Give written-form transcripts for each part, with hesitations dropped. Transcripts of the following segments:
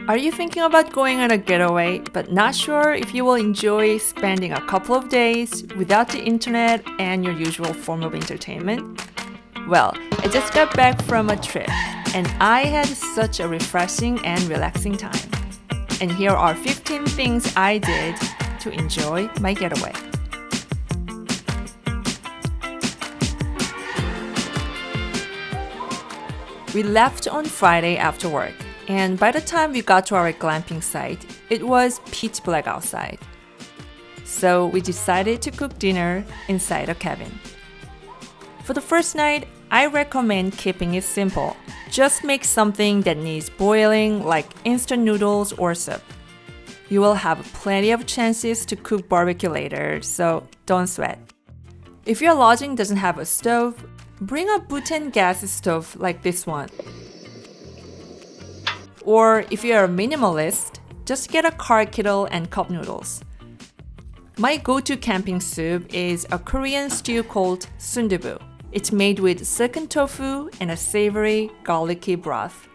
Are you thinking about going on a getaway, but not sure if you will enjoy spending a couple of days without the internet and your usual form of entertainment? Well, I just got back from a trip, and I had such a refreshing and relaxing time. And here are 15 things I did to enjoy my getaway. We left on Friday after work, and by the time we got to our glamping site, it was pitch black outside. So we decided to cook dinner inside a cabin. For the first night, I recommend keeping it simple. Just make something that needs boiling, like instant noodles or soup. You will have plenty of chances to cook barbecue later, so don't sweat. If your lodging doesn't have a stove, bring a butane gas stove like this one. Or if you're a minimalist, just get a car kettle and cup noodles. My go-to camping soup is a Korean stew called sundubu. It's made with silken tofu and a savory, garlicky broth.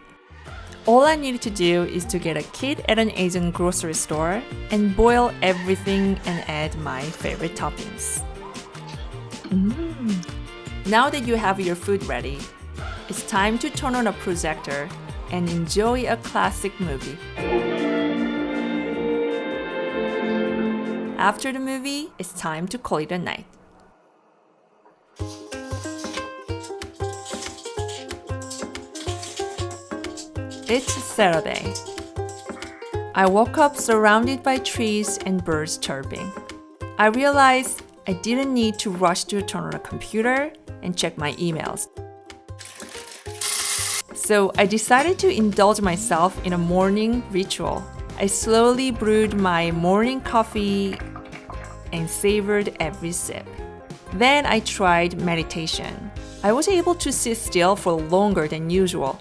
All I needed to do is to get a kit at an Asian grocery store and boil everything and add my favorite toppings. Now that you have your food ready, it's time to turn on a projector and enjoy a classic movie. After the movie, it's time to call it a night. It's Saturday. I woke up surrounded by trees and birds chirping. I realized I didn't need to rush to turn on a computer and check my emails. So I decided to indulge myself in a morning ritual. I slowly brewed my morning coffee and savored every sip. Then I tried meditation. I was able to sit still for longer than usual.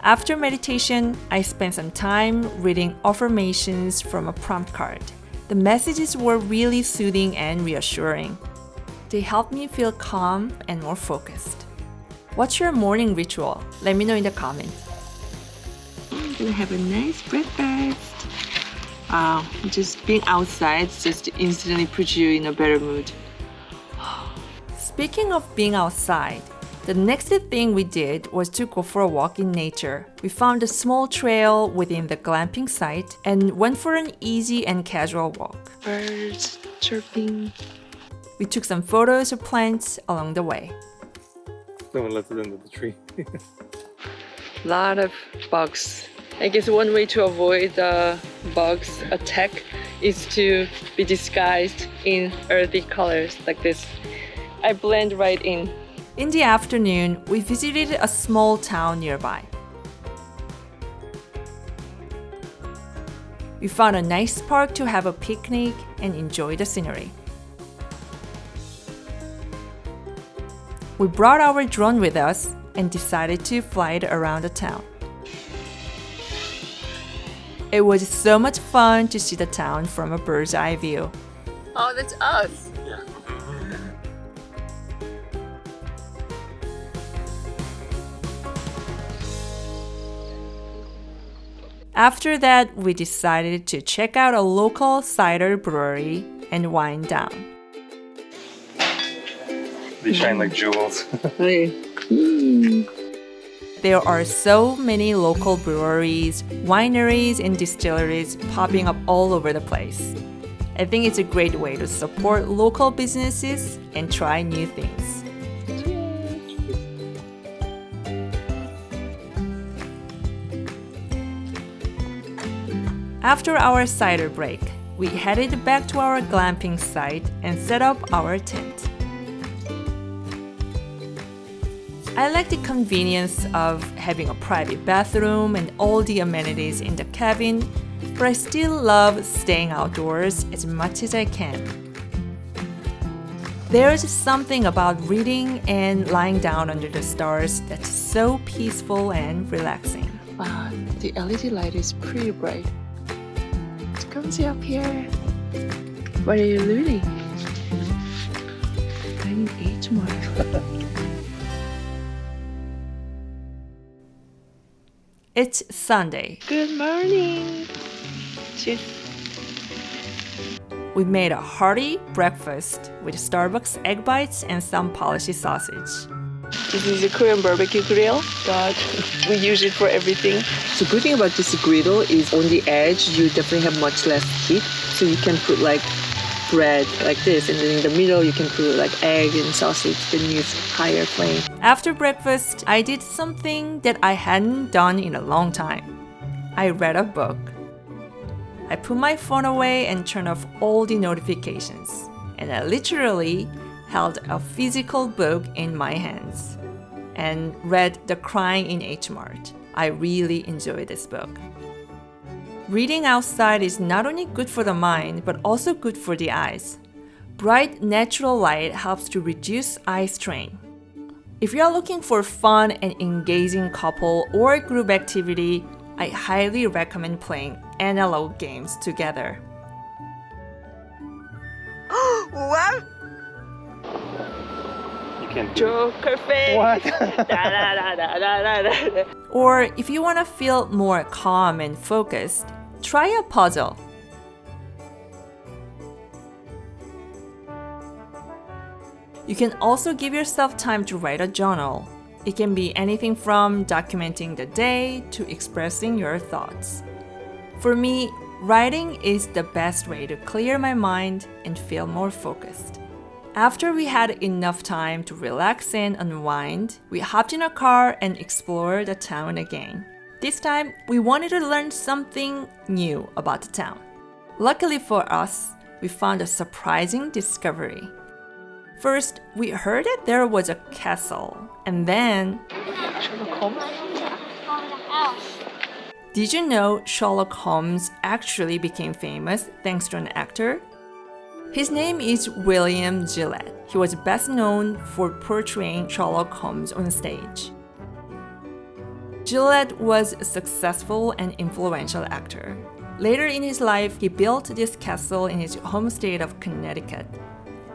After meditation, I spent some time reading affirmations from a prompt card. The messages were really soothing and reassuring. They helped me feel calm and more focused. What's your morning ritual? Let me know in the comments. I'm gonna have a nice breakfast. Just being outside just instantly puts you in a better mood. Speaking of being outside, the next thing we did was to go for a walk in nature. We found a small trail within the glamping site and went for an easy and casual walk. Birds chirping. We took some photos of plants along the way. Someone left it under the tree. Lot of bugs. I guess one way to avoid the bugs attack is to be disguised in earthy colors like this. I blend right in. In the afternoon, we visited a small town nearby. We found a nice park to have a picnic and enjoy the scenery. We brought our drone with us and decided to fly it around the town. It was so much fun to see the town from a bird's eye view. Oh, that's us. Yeah. After that, we decided to check out a local cider brewery and wind down. They shine like jewels. There are so many local breweries, wineries, and distilleries popping up all over the place. I think it's a great way to support local businesses and try new things. After our cider break, we headed back to our glamping site and set up our tent. I like the convenience of having a private bathroom and all the amenities in the cabin, but I still love staying outdoors as much as I can. There's something about reading and lying down under the stars that's so peaceful and relaxing. Wow, the LED light is pretty bright. Come see up here. What are you reading? I need 8 tomorrow. It's Sunday. Good morning. Cheers. We made a hearty breakfast with Starbucks egg bites and some polished sausage. This is a Korean barbecue grill that we use it for everything. The good thing about this griddle is on the edge, you definitely have much less heat. So you can put like bread like this, and then in the middle you can put like egg and sausage, then use higher flame. After breakfast, I did something that I hadn't done in a long time. I read a book. I put my phone away and turned off all the notifications. And I literally held a physical book in my hands and read The Crying in H Mart. I really enjoyed this book. Reading outside is not only good for the mind, but also good for the eyes. Bright natural light helps to reduce eye strain. If you are looking for fun and engaging couple or group activity, I highly recommend playing analog games together. What? You can't do Joker face. What? Or if you want to feel more calm and focused, try a puzzle. You can also give yourself time to write a journal. It can be anything from documenting the day to expressing your thoughts. For me, writing is the best way to clear my mind and feel more focused. After we had enough time to relax and unwind, we hopped in a car and explored the town again. This time, we wanted to learn something new about the town. Luckily for us, we found a surprising discovery. First, we heard that there was a castle, and then... Did you know Sherlock Holmes actually became famous thanks to an actor? His name is William Gillette. He was best known for portraying Sherlock Holmes on stage. Gillette was a successful and influential actor. Later in his life, he built this castle in his home state of Connecticut,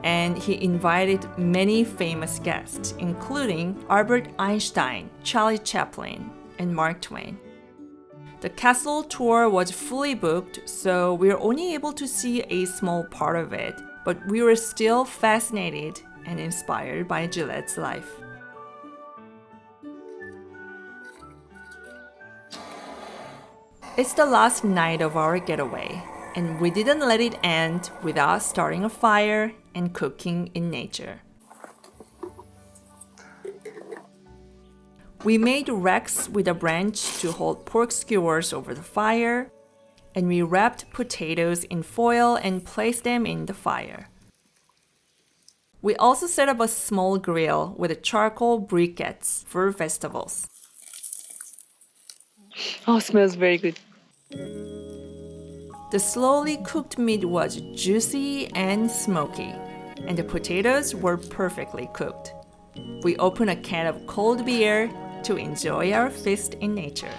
and he invited many famous guests, including Albert Einstein, Charlie Chaplin, and Mark Twain. The castle tour was fully booked, so we were only able to see a small part of it, but we were still fascinated and inspired by Gillette's life. It's the last night of our getaway, and we didn't let it end without starting a fire and cooking in nature. We made racks with a branch to hold pork skewers over the fire, and we wrapped potatoes in foil and placed them in the fire. We also set up a small grill with charcoal briquettes for vegetables. Oh, smells very good. The slowly cooked meat was juicy and smoky, and the potatoes were perfectly cooked. We opened a can of cold beer to enjoy our feast in nature.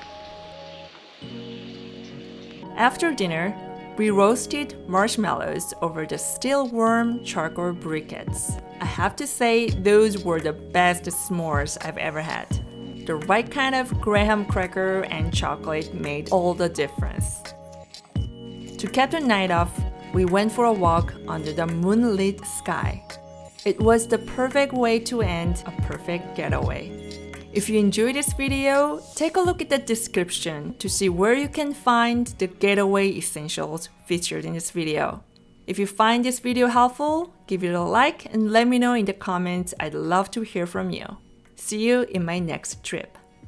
After dinner, we roasted marshmallows over the still warm charcoal briquettes. I have to say, those were the best s'mores I've ever had. The right kind of graham cracker and chocolate made all the difference. To cap the night off, we went for a walk under the moonlit sky. It was the perfect way to end a perfect getaway. If you enjoyed this video, take a look at the description to see where you can find the getaway essentials featured in this video. If you find this video helpful, give it a like and let me know in the comments. I'd love to hear from you. See you in my next trip.